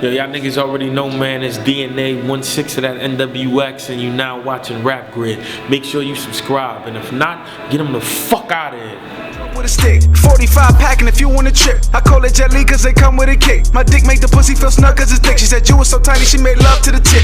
Yo, y'all niggas already know, man, it's DNA 1/6 of that NWX, and you now watching Rap Grid. Make sure you subscribe, and if not, get them the fuck out of here. With a stick, 45 packing if you want a trip. I call it Jet Li cause they come with a kick. My dick make the pussy feel snug cause it's thick. She said you was so tiny, she made love to the tip.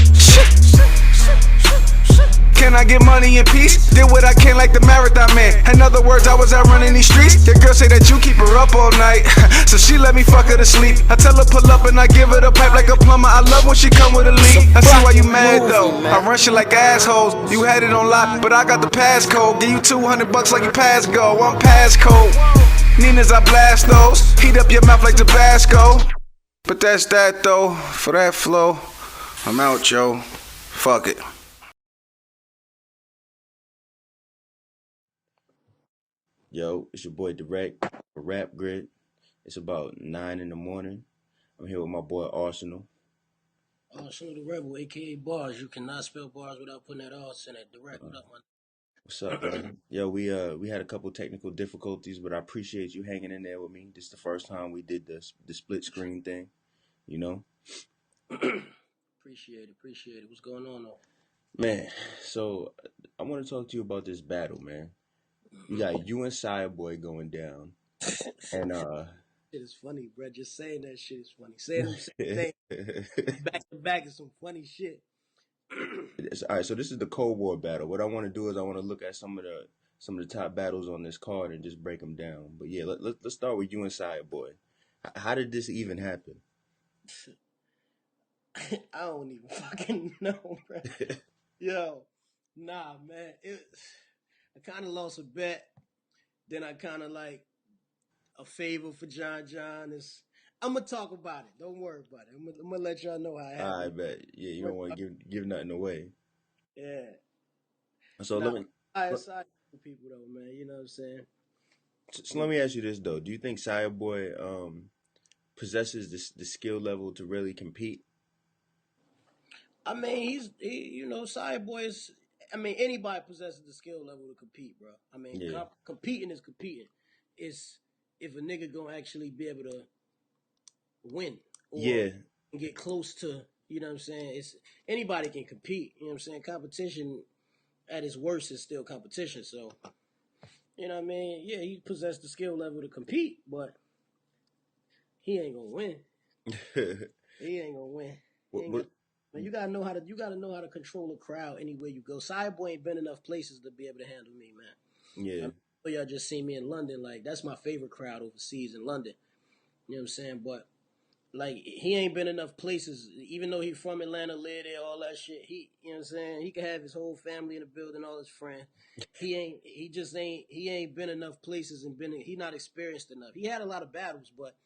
Can I get money in peace? Did what I can like the marathon man. In other words, I was out running these streets. Your girl say that you keep her up all night, so she let me fuck her to sleep. I tell her pull up and I give her the pipe like a plumber. I love when she come with a leak. I see why you mad though. I run shit like assholes. You had it on lock, but I got the passcode. Give you $200 like you pass go. I'm passcode. Ninas, I blast those. Heat up your mouth like Tabasco. But that's that though. For that flow, I'm out, yo. Fuck it. Yo, it's your boy Drect for Rap Grid. It's about 9 in the morning. I'm here with my boy Arsonal. Arsonal the Rebel, aka Bars. You cannot spell bars without putting that arse in it. Direct, what up, man? What's up, brother? Yo, we had a couple technical difficulties, but I appreciate you hanging in there with me. This is the first time we did the split screen thing, you know? Appreciate it. What's going on though? Man, so I want to talk to you about this battle, man. You got you and Syahboy going down. And Shit is funny, bro. Just saying that shit is funny. Saying them same thing back to back is some funny shit. All right, so this is the Cold War battle. What I want to do is I want to look at some of the top battles on this card and just break them down. But yeah, let's start with you and Syahboy. How did this even happen? I don't even fucking know, bro. Yo, nah, man. I kind of lost a bet. Then I kind of like a favor for John. I'm gonna talk about it. Don't worry about it. I'm gonna let y'all know how it happened. I bet. Yeah, you don't want to give nothing away. Yeah. So Nah, let me I for people though, man. You know what I'm saying? so let me ask you this though. Do you think Syahboy possesses the skill level to really compete? I mean, Syahboy is. I mean, anybody possesses the skill level to compete, bro. I mean, Yeah. competing is competing. It's if a nigga gonna actually be able to win or Yeah. get close to. You know what I'm saying? It's anybody can compete. You know what I'm saying? Competition at its worst is still competition. So, you know what I mean? Yeah, he possessed the skill level to compete, but he ain't gonna win. He ain't gonna win. Man, you gotta know how to control a crowd anywhere you go. Syahboy ain't been enough places to be able to handle me, man. Yeah. I know y'all just seen me in London. Like that's my favorite crowd overseas in London. You know what I'm saying? But like he ain't been enough places. Even though he from Atlanta, live there, all that shit. You know what I'm saying? He could have his whole family in the building, all his friends. He ain't been enough places and he not experienced enough. He had a lot of battles, but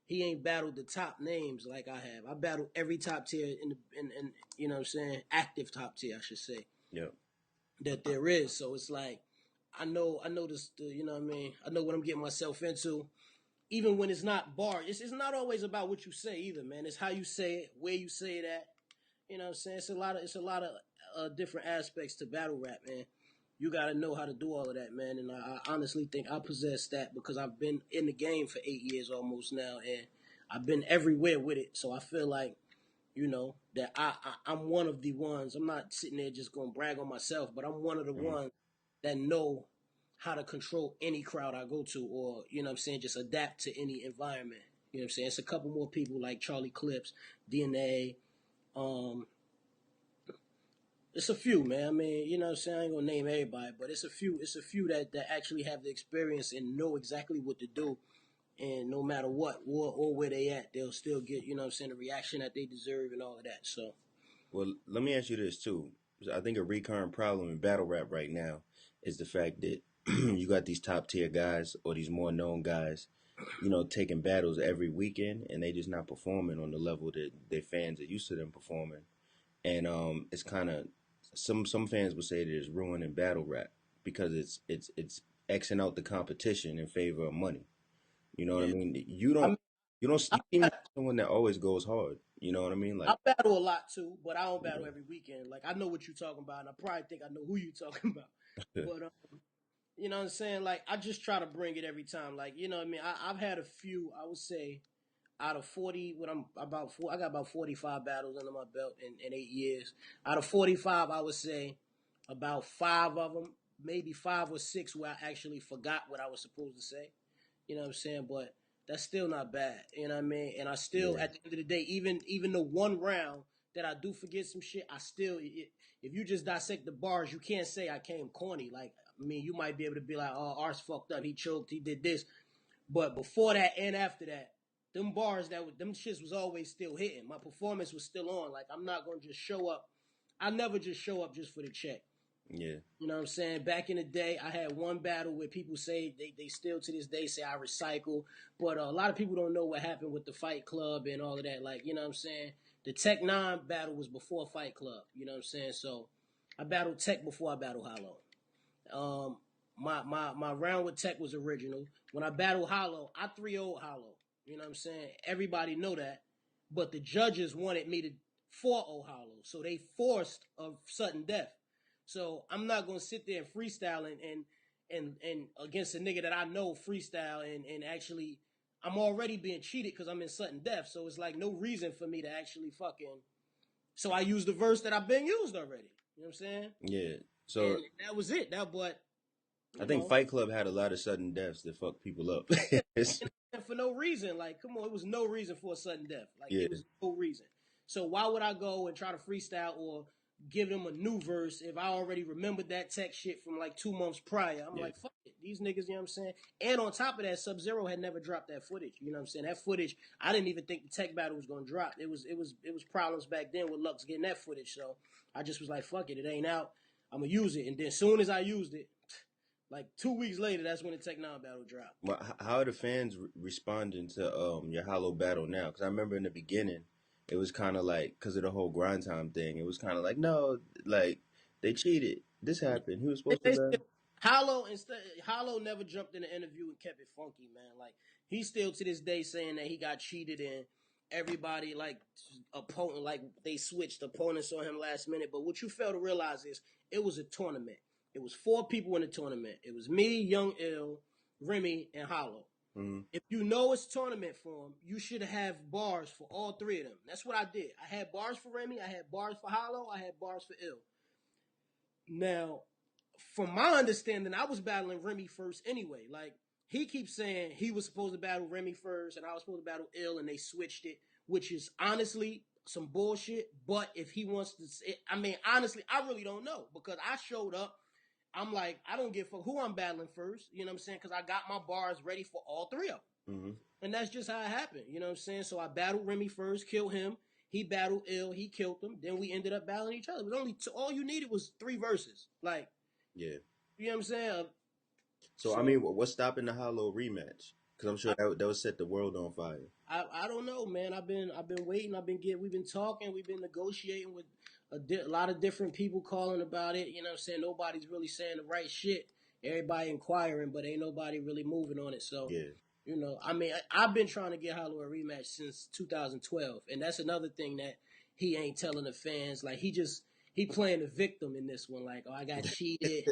he ain't battled the top names like I have. I battled every top tier in you know what I'm saying, active top tier, I should say. Yeah. That there is. So it's like I know this. You know what I mean? I know what I'm getting myself into. Even when it's not bar, it's not always about what you say either, man. It's how you say it, where you say it at. You know what I'm saying? It's a lot of different aspects to battle rap, man. You got to know how to do all of that, man. And I honestly think I possess that because I've been in the game for 8 years almost now, and I've been everywhere with it. So I feel like, you know, that I'm one of the ones. I'm not sitting there just going to brag on myself, but I'm one of the ones that know how to control any crowd I go to, or, you know what I'm saying, just adapt to any environment. You know what I'm saying? It's a couple more people like Charlie Clips, DNA, it's a few, man. I mean, you know what I'm saying? I ain't gonna name everybody, but it's a few that actually have the experience and know exactly what to do. And no matter what or where they at, they'll still get, you know what I'm saying, the reaction that they deserve and all of that. So Well, let me ask you this too. I think a recurrent problem in battle rap right now is the fact that you got these top tier guys or these more known guys, taking battles every weekend and they just not performing on the level that their fans are used to them performing. And it's kind of some fans would say that it's ruining battle rap because it's Xing out the competition in favor of money. You know what I yeah, mean? I mean, You don't I, seem like someone that always goes hard. You know what I mean? Like, I battle a lot too, but I don't battle every weekend. Like I know what you're talking about, and I probably think I know who you're talking about. But you know what I'm saying? Like I just try to bring it every time. Like you know what I mean? I've had a few. I would say out of 40, when I'm about four, I got about 45 battles under my belt in 8 years. Out of 45, I would say about 5 of them, maybe 5 or 6, where I actually forgot what I was supposed to say. You know what I'm saying? But that's still not bad. You know what I mean? And I still, Yeah. at the end of the day, even the one round that I do forget some shit, I still, if you just dissect the bars, you can't say I came corny. Like, I mean, you might be able to be like, oh, Ars fucked up, he choked, he did this. But before that and after that, them bars them shits was always still hitting. My performance was still on. Like, I'm not gonna just show up. I never just show up just for the check. Yeah. You know what I'm saying? Back in the day, I had one battle where people say they still to this day say I recycle, but a lot of people don't know what happened with the Fight Club and all of that. Like, you know what I'm saying? The Tech 9 battle was before Fight Club. You know what I'm saying? So I battled Tech before I battled Hollow. My round with Tech was original. When I battled Hollow, I 3-0'd Hollow. You know what I'm saying? Everybody know that. But the judges wanted me to 4-0 Hollow. So they forced a sudden death. So I'm not gonna sit there and freestyle and against a nigga that I know freestyle and actually I'm already being cheated because I'm in sudden death. So it's like no reason for me to actually fucking. So I used the verse that I've been used already. You know what I'm saying? Yeah. So And that was it. But I you think know, Fight Club had a lot of sudden deaths that fuck people up. and for no reason. Like, come on, it was no reason for a sudden death. Like, Yeah. it was no reason. So why would I go and try to freestyle or give them a new verse if I already remembered that tech shit from like 2 months prior? I'm Yeah. like, fuck it. These niggas, you know what I'm saying? And on top of that, Sub-Zero had never dropped that footage. You know what I'm saying? That footage, I didn't even think the tech battle was gonna drop. It was problems back then with Lux getting that footage. So I just was like, fuck it, it ain't out. I'm gonna use it. And then as soon as I used it, like 2 weeks later, that's when the Tech 9 battle dropped. Well, how are the fans responding to your Hollow battle now? Because I remember in the beginning, it was kind of like because of the whole grind time thing. It was kind of like no, like they cheated. This happened. He was supposed to They battle. still, Hollow never jumped in the interview and kept it funky, man. Like he's still to this day saying that he got cheated and everybody like opponent like they switched opponents on him last minute. But what you fail to realize is it was a tournament. It was 4 people in the tournament. It was me, Young Ill, Remy, and Hollow. Mm-hmm. If you know it's tournament form, you should have bars for all 3 of them. That's what I did. I had bars for Remy, I had bars for Hollow, I had bars for Ill. Now, from my understanding, I was battling Remy first anyway. Like, he keeps saying he was supposed to battle Remy first and I was supposed to battle Ill and they switched it, which is honestly some bullshit. But if he wants to, I mean, honestly, I really don't know because I showed up. I'm like, I don't give a fuck who I'm battling first. You know what I'm saying? Because I got my bars ready for all 3 of them. Mm-hmm. And that's just how it happened. You know what I'm saying? So I battled Remy first, killed him. He battled Ill, he killed him. Then we ended up battling each other. It was only all you needed was 3 verses. Like, Yeah. you know what I'm saying? So I mean, what's stopping the Hollow rematch? Because I'm sure that would set the world on fire. I don't know, man. I've been waiting. We've been talking. We've been negotiating with a lot of different people calling about it. You know what I'm saying? Nobody's really saying the right shit. Everybody inquiring, but ain't nobody really moving on it. So, Yeah. you know, I mean, I've been trying to get Hollow a rematch since 2012, and that's another thing that he ain't telling the fans. Like he playing the victim in this one. Like, oh, I got cheated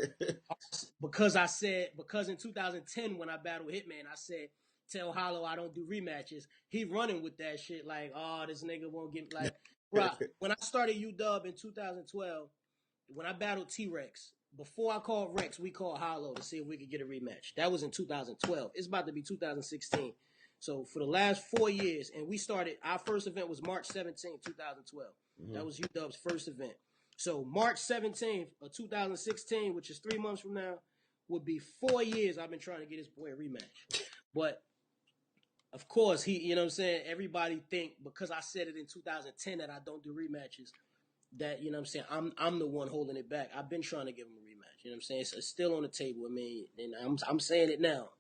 because in 2010 when I battled Hitman, I said tell Hollow I don't do rematches. He running with that shit like, oh, this nigga won't get like, bro. When I started UDUB in 2012, when I battled T-Rex, before I called Rex, we called Hollow to see if we could get a rematch. That was in 2012. It's about to be 2016. So for the last 4 years, and we started, our first event was March 17th, 2012. Mm-hmm. That was UDUB's first event. So March 17th of 2016, which is 3 months from now, would be 4 years I've been trying to get this boy a rematch. But of course, he, you know what I'm saying? Everybody think because I said it in 2010 that I don't do rematches, that, you know what I'm saying, I'm the one holding it back. I've been trying to give him a rematch. You know what I'm saying? It's still on the table. I mean, and I'm saying it now.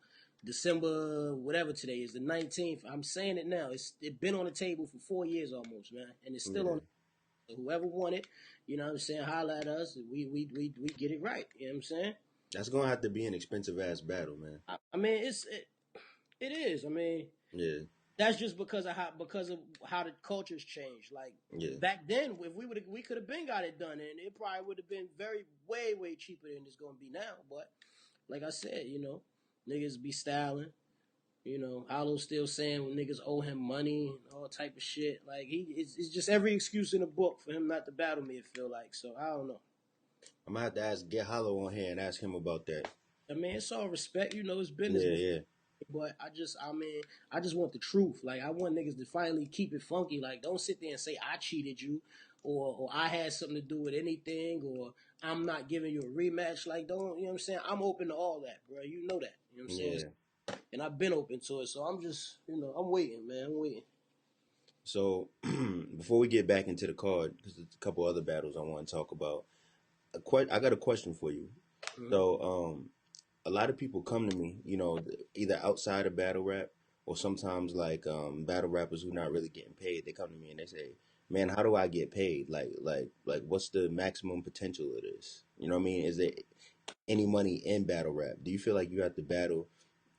December, whatever today is, the 19th. I'm saying it now. It's been on the table for 4 years almost, man. And it's still on. So whoever won it, you know what I'm saying, holla at us. We get it right. You know what I'm saying? That's gonna have to be an expensive ass battle, man. I mean, it is. I mean, Yeah. that's just because of how the culture's changed. Like Yeah. back then, if we could have been got it done, and it probably would have been way cheaper than it's gonna be now. But like I said, you know, niggas be styling. You know, Hollow still saying when niggas owe him money and all type of shit. Like it's just every excuse in the book for him not to battle me. It feel like so. I don't know. I'm gonna have to get Hollow on here and ask him about that. I mean, it's all respect. You know, it's business. Yeah, yeah. But I just want the truth. Like, I want niggas to finally keep it funky. Like, don't sit there and say I cheated you, or I had something to do with anything, or I'm not giving you a rematch. Like, don't, you know what I'm saying? I'm open to all that, bro. You know that. You know what I'm saying? Yeah. And I've been open to it. So I'm just, I'm waiting, man. I'm waiting. So before we get back into the card, because there's a couple other battles I want to talk about. I got a question for you. Mm-hmm. So a lot of people come to me, either outside of battle rap or sometimes like battle rappers who not really getting paid. They come to me and they say, "Man, how do I get paid? Like, what's the maximum potential of this? You know what I mean? Is there any money in battle rap? Do you feel like you have to battle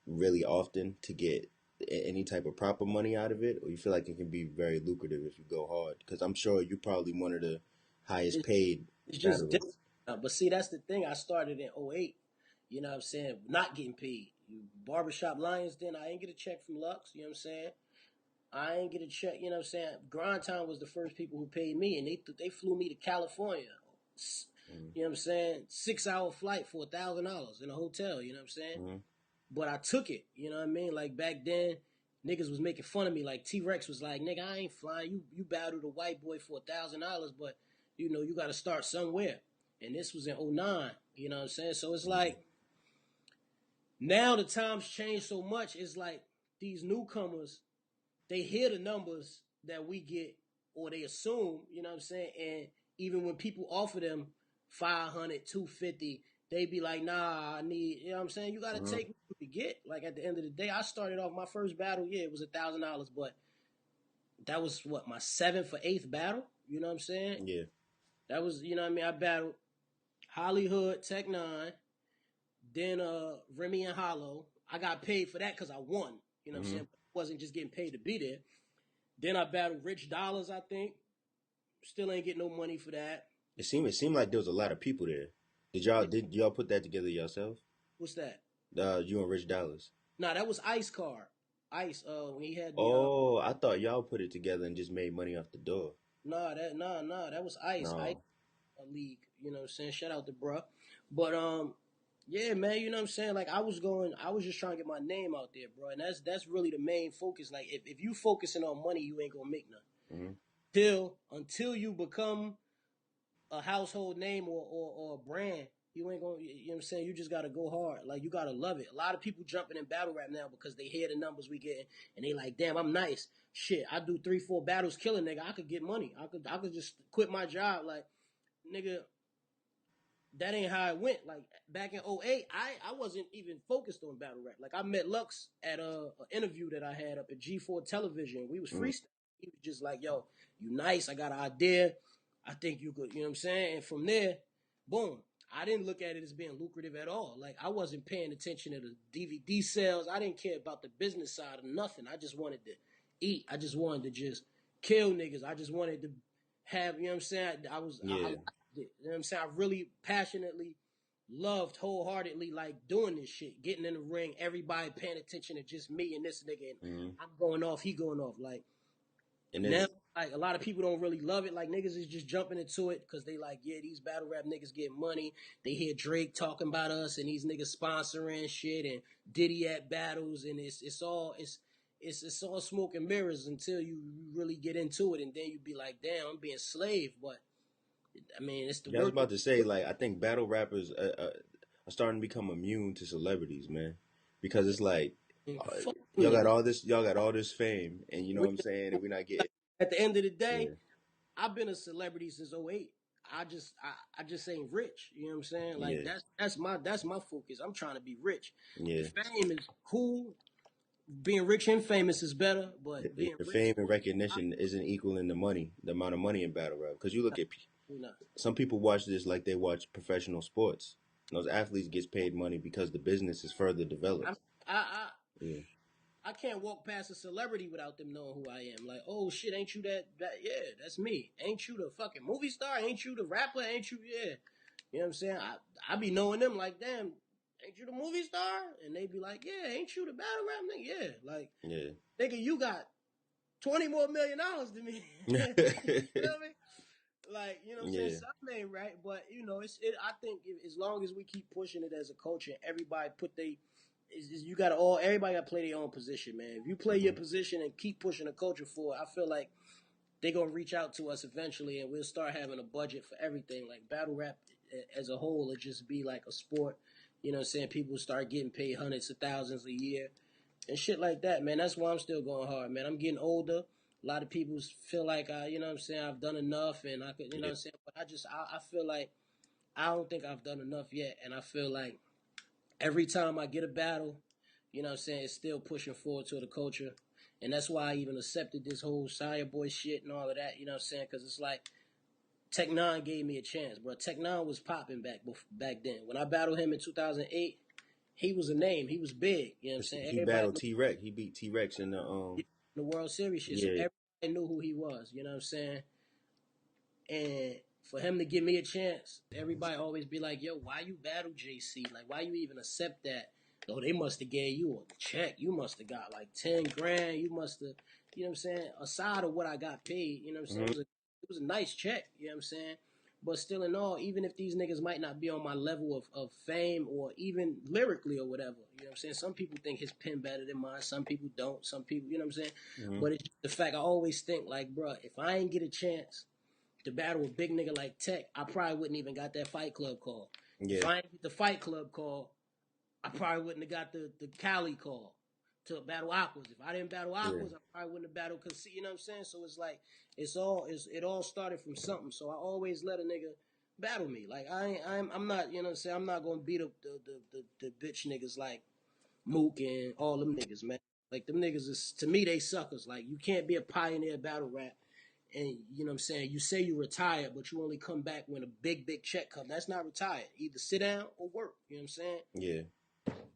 really often to get any type of proper money out of it, or you feel like it can be very lucrative if you go hard? Because I'm sure you're probably one of the highest It's, paid it's just battlers." different. But see, that's the thing. I started in '08. You know what I'm saying? Not getting paid. Barbershop Lions, then I ain't get a check from Lux. You know what I'm saying? I ain't get a check, you know what I'm saying? Grind Time was the first people who paid me, and they flew me to California. You know what I'm saying? 6-hour flight for $1,000 in a hotel, you know what I'm saying? Mm-hmm. But I took it, you know what I mean? Like back then, niggas was making fun of me. Like T-Rex was like, nigga, I ain't flying. You battled a white boy for $1,000, but you got to start somewhere. And this was in '09, you know what I'm saying? So it's like, now the times change so much. It's like these newcomers, they hear the numbers that we get, or they assume, you know what I'm saying? And even when people offer them 500, 250, they be like, nah, I need, you know what I'm saying? You got to Mm-hmm. take what you get. Like at the end of the day, I started off my first battle, yeah, it was $1,000, but that was what, my 7th or 8th battle? You know what I'm saying? Yeah. That was, you know what I mean? I battled Hollywood, Tech 9, then Remy and Hollow. I got paid for that because I won. You know what I'm Mm-hmm. saying? I wasn't just getting paid to be there. Then I battled Rich Dollars, I think. Still ain't getting no money for that. It seemed like there was a lot of people there. Did y'all put that together yourself? What's that? You and Rich Dollars. Nah, that was Ice Card. Ice, when he had the Oh, I thought y'all put it together and just made money off the door. that was Ice. Ice No. League. You know what I'm saying? Shout out to bruh. But yeah, man, you know what I'm saying? Like I was just trying to get my name out there, bro. And that's really the main focus. Like if you focusing on money, you ain't gonna make none. Mm-hmm. Until you become a household name or a brand, you ain't gonna, you know what I'm saying? You just gotta go hard. Like you gotta love it. A lot of people jumping in battle rap now because they hear the numbers we getting and they like, damn, I'm nice. Shit, I do 3-4 battles killing, nigga. I could get money. I could just quit my job. Like, nigga, that ain't how it went. Like back in '08, I wasn't even focused on battle rap. Like I met Lux at an interview that I had up at G4 Television. We was Mm-hmm. freestyling. He was just like, yo, you nice. I got an idea. I think you could, you know what I'm saying? And from there, boom. I didn't look at it as being lucrative at all. Like I wasn't paying attention to the DVD sales. I didn't care about the business side of nothing. I just wanted to eat. I just wanted to just kill niggas. I just wanted to have, you know what I'm saying? I Yeah. you know what I'm saying? I really passionately loved wholeheartedly like doing this shit, getting in the ring, everybody paying attention to just me and this nigga, and Mm-hmm. I'm going off, he going off. Like And now, then like a lot of people don't really love it. Like niggas is just jumping into it because they like, yeah, these battle rap niggas get money. They hear Drake talking about us and these niggas sponsoring shit and Diddy at battles, and it's all smoke and mirrors until you really get into it, and then you be like, damn, I'm being slave. But I mean, it's the yeah, I was work. about to say, like, I think battle rappers are starting to become immune to celebrities, man, because it's like uh, Fuck y'all got niggas. all this fame, and you know what I'm saying, and we're not getting. At the end of the day, Yeah, I've been a celebrity since '08. I just ain't rich. You know what I'm saying? Like yeah, that's my focus. I'm trying to be rich. The yeah. fame is cool. Being rich and famous is better, but The, being the rich, fame and recognition isn't equaling the amount of money in battle rap. Because you look at you know. some people watch this like they watch professional sports. Those athletes gets paid money because the business is further I developed. I Yeah, I can't walk past a celebrity without them knowing who I am. Like, oh shit, ain't you that yeah, that's me. Ain't you the fucking movie star? Ain't you the rapper? Ain't you, yeah. You know what I'm saying? I be knowing them like, damn, ain't you the movie star? And they be like, yeah, ain't you the battle rap nigga? Yeah, like, Yeah. nigga, you got $20 more million than me. You Yeah. feel me? Like, you know what I'm saying? Yeah. Something ain't right, but you know, I think as long as we keep pushing it as a culture, and everybody put you gotta everybody gotta play their own position, man. If you play your position and keep pushing the culture forward, I feel like they're gonna reach out to us eventually, and we'll start having a budget for everything. Like battle rap as a whole, it just be like a sport. You know what I'm saying? People start getting paid hundreds of thousands a year and shit like that, man. That's why I'm still going hard, man. I'm getting older. A lot of people feel like you know what I'm saying, I've done enough, and I could, you know what I'm saying. But I feel like I don't think I've done enough yet, and I feel like every time I get a battle, you know what I'm saying, it's still pushing forward to the culture. And that's why I even accepted this whole Syahboy shit and all of that, you know what I'm saying? Because it's like Tech Nine gave me a chance, bro. Tech Nine was popping back then. When I battled him in 2008, he was a name. He was big, you know what I'm saying? He Everybody battled T-Rex. He beat T-Rex in the knew the World Series shit, so yeah. everybody knew who he was, you know what I'm saying? And for him to give me a chance, everybody always be like, yo, why you battle JC? Like, why you even accept that? Oh, they must have gave you a check. You must have got like 10 grand. You must have, you know what I'm saying? Aside of what I got paid, you know what I'm saying? Mhm. It was a nice check, you know what I'm saying? But still in all, even if these niggas might not be on my level of fame or even lyrically or whatever, you know what I'm saying? Some people think his pen better than mine. Some people don't. Some people, you know what I'm saying? Mhm. But it's just the fact I always think like, bro, if I ain't get a chance to battle a big nigga like Tech, I probably wouldn't even got that Fight Club call. If Yeah. I ain't get the Fight Club call, I probably wouldn't have got the Cali call to battle Aquas. If I didn't battle Yeah. Aquas, I probably wouldn't have battled Cause you know what I'm saying? So it's like it all started from something. So I always let a nigga battle me. Like I'm not, you know what I'm saying, I'm not gonna beat up the bitch niggas like Mook and all them niggas, man. Like them niggas is to me they suckers. Like you can't be a pioneer battle rap and you know what I'm saying, you say you retired, but you only come back when a big check comes. That's not retired. Either sit down or work. You know what I'm saying? Yeah.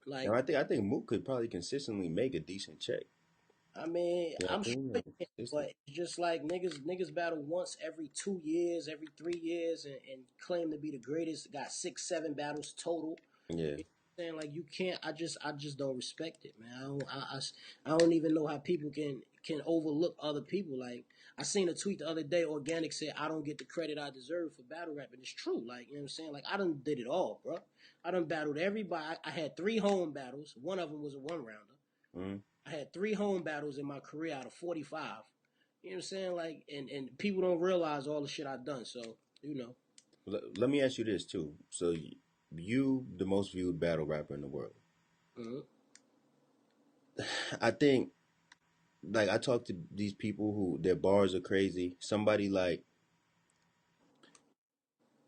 Now Like, I think Mook could probably consistently make a decent check. I mean, Yeah, I I'm sure think he like can, consistent. but it's just like niggas battle once every 2 years, every 3 years, and claim to be the greatest. Got 6, 7 battles total. Yeah. You know what I'm saying? Like you can't. I just don't respect it, man. I don't even know how people can overlook other people. Like I seen a tweet the other day. Organic said I don't get the credit I deserve for battle rap, and it's true. Like you know what I'm saying? Like I done did it all, bro. I done battled everybody. I had 3 home battles. One of them was a 1 rounder. Mhm. I had 3 home battles in my career out of 45. You know what I'm saying? Like, and people don't realize all the shit I've done. So, you know. Let me ask you this too. So you, the most viewed battle rapper in the world. Mm-hmm. I think like I talk to these people who their bars are crazy. Somebody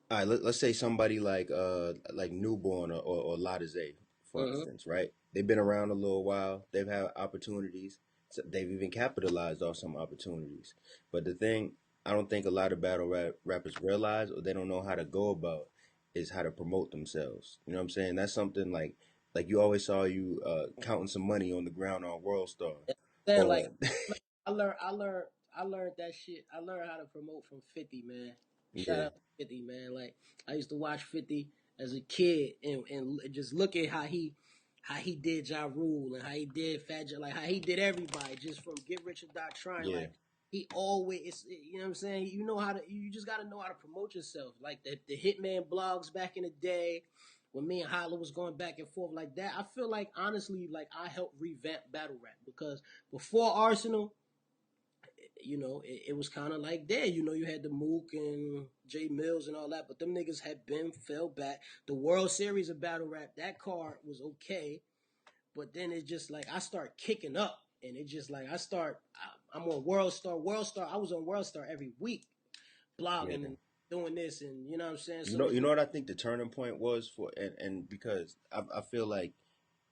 all right, let's say somebody like Newborn or Latizé, for Mm-hmm. instance, right? They've been around a little while. They've had opportunities. So they've even capitalized off some opportunities. But the thing I don't think a lot of rappers realize or they don't know how to go about is how to promote themselves. You know what I'm saying? That's something like you always saw you counting some money on the ground on World Star. Saying like, Or I learned that shit. I learned how to promote from 50, man. Shout yeah, out to 50, man. Like I used to watch 50 as a kid and just look at how he did Ja Rule and how he did Fat Joe, like how he did everybody just from Get Rich or Die Trying. yeah, Like he always, you know what I'm saying? You know how to, you just got to know how to promote yourself. Like the Hitman blogs back in the day when me and Holla was going back and forth like that. I feel like honestly, like I helped revamp battle rap because before Arsonal, you know, it was kind of like that. You know, you had the Mook and Jay Mills and all that, but them niggas had been fell back. The World Series of battle rap, that card was okay, but then it just like I start kicking up, and it just like I'm on World Star. World Star, I was on World Star every week, blogging yeah. and doing this, and you know what I'm saying. You So know, it you know just what I think the turning point was for, and because I feel like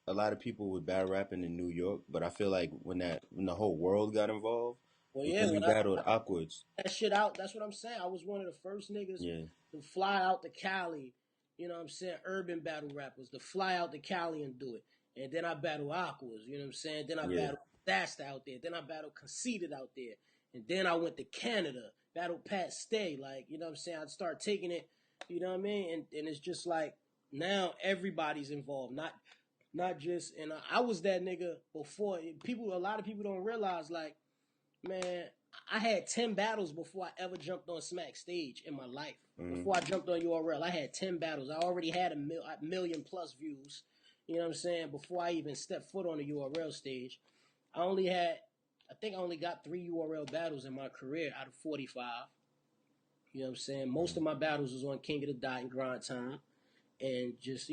a lot of people would battle rapping in New York, but I feel like when the whole world got involved well, was yeah, when you when battled Awkwards. that shit out. That's what I'm saying. I was one of the first niggas Yeah, to fly out to Cali. You know what I'm saying? Urban battle rappers to fly out to Cali and do it. And then I battle Aquas. You know what I'm saying? Then I yeah, battled Dasta out there. Then I battled Conceited out there. And then I went to Canada, battled Pat Stay. Like, you know what I'm saying? I'd start taking it, you know what I mean? And it's just like, now everybody's involved, not just. And I was that nigga before. A lot of people don't realize, like, man, I had 10 battles before I ever jumped on Smack stage in my life. Before I jumped on URL, I had 10 battles. I already had a million plus views. You know what I'm saying? Before I even stepped foot on the URL stage, I think I only got 3 URL battles in my career out of 45. You know what I'm saying? Most of my battles was on King of the Dot and Grind Time, and just,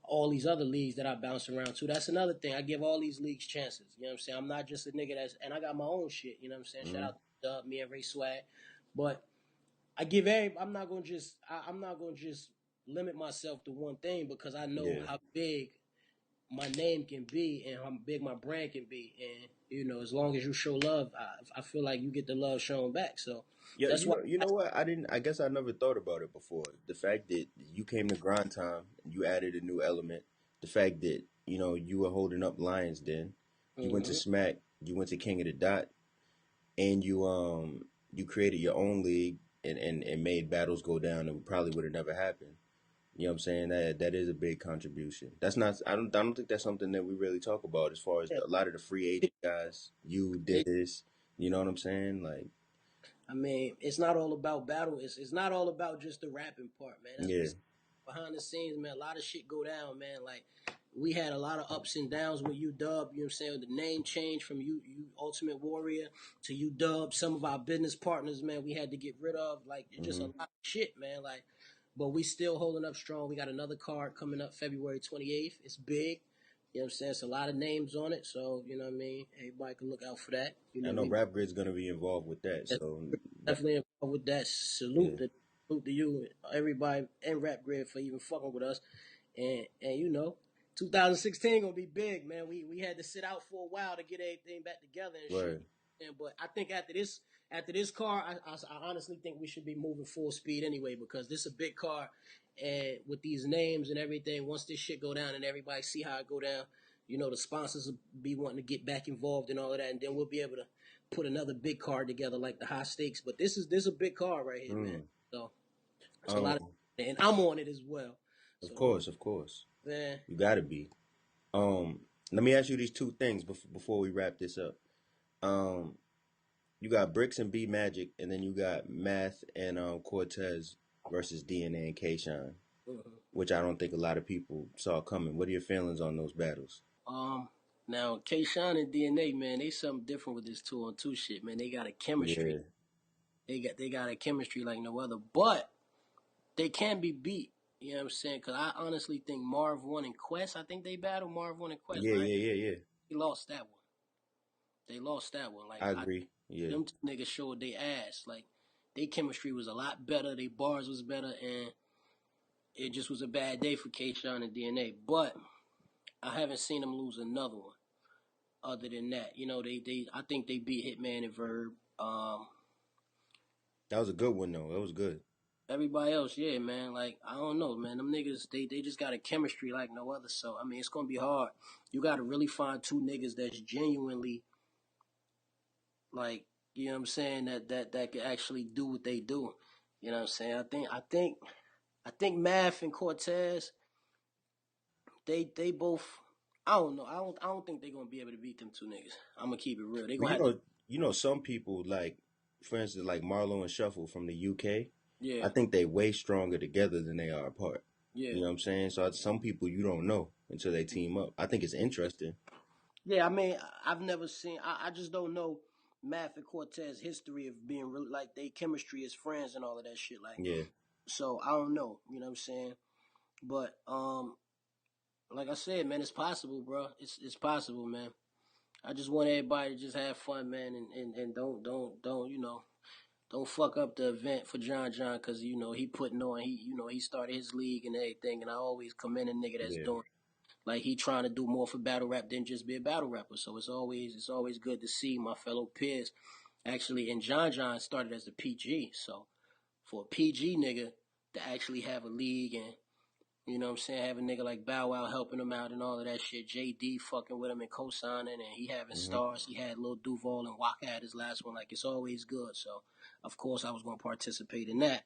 all these other leagues that I bounce around to. That's another thing. I give all these leagues chances. You know what I'm saying? I'm not just a nigga and I got my own shit. You know what I'm saying? Shout out to Dub, me and Ray Swag. But I'm not gonna just limit myself to one thing, because I know how big my name can be and how big my brand can be. And, as long as you show love, I feel like you get the love shown back. So Yeah, that's why. you know what? I guess I never thought about it before. The fact that you came to Grind Time and you added a new element. The fact that you were holding up Lions Den. You went to Mhm. Smack. You went to King of the Dot, and you created your own league and made battles go down that probably would have never happened. You know what I'm saying? That is a big contribution. That's not. I don't think that's something that we really talk about as far as Yeah, a lot of the free agent guys. You did this. You know what I'm saying? Like, I mean, it's not all about battle. It's not all about just the rapping part, man. That's yeah. behind the scenes, man. A lot of shit go down, man. Like, we had a lot of ups and downs with UDUB. You know what I'm saying? The name change from you Ultimate Warrior to UDUB. Some of our business partners, man, we had to get rid of. Like, just a lot of shit, man. Like, but we still holding up strong. We got another card coming up February 28th. It's big. You know what I'm saying? It's a lot of names on it. So, you know what I mean? Everybody can look out for that. I know Rap Grid's gonna be involved with that. So Definitely involved with that. yeah, Salute to you, everybody, and Rap Grid for even fucking with us. And 2016 gonna be big, man. We had to sit out for a while to get everything back together and shit. right. But I think after this car, I honestly think we should be moving full speed anyway, because this is a big car, and with these names and everything, once this shit go down and everybody see how it go down, the sponsors will be wanting to get back involved and all of that, and then we'll be able to put another big card together like the high stakes. But this is a big card right here, man. So it's a lot of, Um, and I'm on it as well. of So course, of course, man, you gotta be. Let me ask you these two things before we wrap this up. Um, you got Bricks and B Magic, and then you got Math and Cortez versus DNA and K-Shine, mhm. which I don't think a lot of people saw coming. What are your feelings on those battles? um, now K. Shine and DNA, man, they something different with this 2-on-2 shit, man. They got a chemistry. Yeah, They got a chemistry like no other. But they can be beat. You know what I'm saying? Because I honestly think Marv 1 and Quest, I think they battled Marv 1 and Quest, yeah, right? yeah, yeah, yeah. He lost that one. They lost that one. Like, I agree. Yeah, them two niggas showed they ass. Like, their chemistry was a lot better. Their bars was better. And it just was a bad day for K-Shine and DNA. But I haven't seen them lose another one. Other than that, I think they beat Hitman and Verb. that was a good one though. That was good. Everybody else, yeah, man. Like, I don't know, man. Them niggas, they just got a chemistry like no other. So I mean, it's gonna be hard. You got to really find two niggas that's genuinely like, you know what I'm saying, that can actually do what they do. You know what I'm saying? I think Math and Cortez, they both. I don't know. I don't think they're gonna be able to beat them two niggas. I'm gonna keep it real. They But gonna have to. some people like, for instance, like Marlo and Shuffle from the UK. Yeah, I think they way stronger together than they are apart. yeah. You know what I'm saying? So some people you don't know until they team up. I think it's interesting. Yeah, I mean, I've never seen. I just don't know Math and Cortez history of being really like they chemistry as friends and all of that shit. Like, Yeah, so I don't know. You know what I'm saying? But like I said, man, it's possible, bro. It's possible, man. I just want everybody to just have fun, man, and don't don't fuck up the event for John because he putting on he started his league and everything, and I always commend a nigga that's yeah. doing. Like, he trying to do more for battle rap than just be a battle rapper. So it's always good to see my fellow peers actually. And John started as a PG, so for a PG nigga to actually have a league and you know what I'm saying, have a nigga like Bow Wow helping him out and all of that shit. JD fucking with him and co-signing, and he having Hmm. stars. He had Lil Duval and Waka had his last one. Like, it's always good. So of course I was gonna participate in that.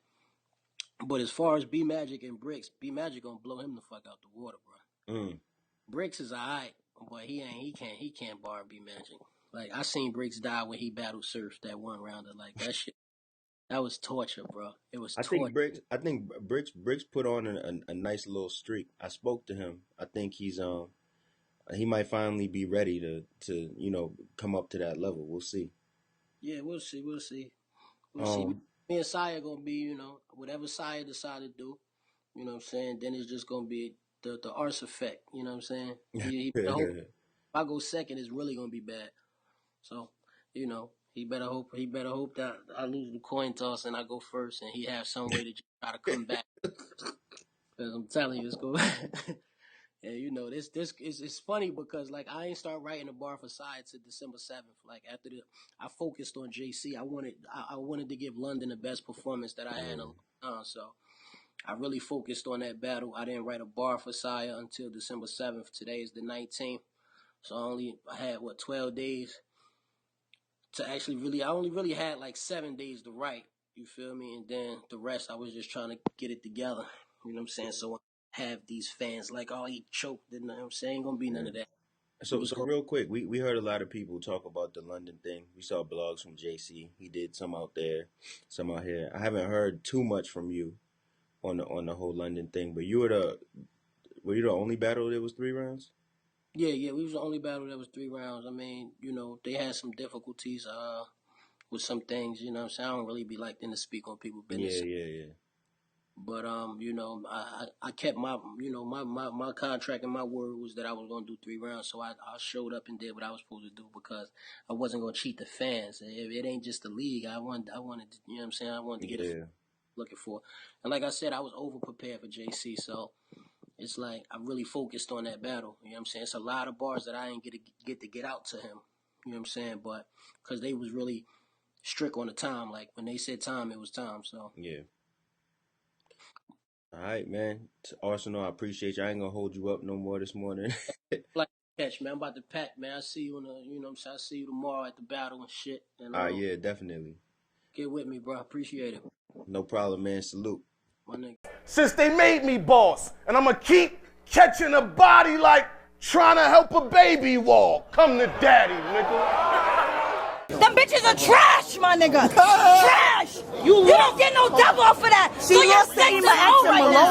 But as far as B Magic and Bricks, B Magic gonna blow him the fuck out the water, bro. Mm. Bricks is alright, but he can't bar B Magic. Like I seen Bricks die when he battled Surf that one rounder. Like that shit, that was torture, bro. It was torture. Bricks put on a nice little streak. I spoke to him. I think he might finally be ready to come up to that level. We'll see. Yeah, we'll see. We'll see. Me and Saya gonna be, whatever Saya decide to do. You know what I'm saying? Then it's just gonna be the arse effect. You know what I'm saying? He better hope if I go second, it's really gonna be bad. So, he better hope that I lose the coin toss and I go first, and he have some way to just try to come back. Because I'm telling you, it's going. And this it's funny because like I ain't start writing a bar for Side to December 7th. Like after I focused on JC. I wanted to give London the best performance that I had in a long time. So I really focused on that battle. I didn't write a bar for Saya until December 7th. Today is the 19th. So I had 12 days to actually I only really had like 7 days to write. You feel me? And then the rest I was just trying to get it together. You know what I'm saying? So I have these fans like, oh, he choked. You know what I'm saying? Ain't gonna be none of that. So real quick, we heard a lot of people talk about the London thing. We saw blogs from JC. He did some out there, some out here. I haven't heard too much from you on the whole London thing, but were you the only battle that was 3 rounds? Yeah, we was the only battle that was 3 rounds. I mean, they had some difficulties with some things, you know what I'm saying? I don't really be like them to speak on people's business. Yeah. But I kept my my contract and my word was that I was gonna do 3 rounds, so I showed up and did what I was supposed to do because I wasn't gonna cheat the fans. It ain't just the league. I wanted to, you know what I'm saying? I wanted to get it looking for. And like I said, I was over prepared for JC, so it's like I really focused on that battle. You know what I'm saying? It's a lot of bars that I ain't get out to him. You know what I'm saying? But because they was really strict on the time. Like when they said time, it was time. So yeah. All right, man. Arsonal, I appreciate you. I ain't gonna hold you up no more this morning. like catch, man. I'm about to pack, man. I see you you know what I'm saying? I see you tomorrow at the battle and shit. And yeah, definitely. get with me, bro. Appreciate it. No problem, man. Salute. My nigga. Since they made me boss, and I'ma keep catching a body like trying to help a baby walk. Come to daddy, nigga. Them bitches are trash, my nigga. Trash. You don't get no double off of that. So you're 6-0 right now.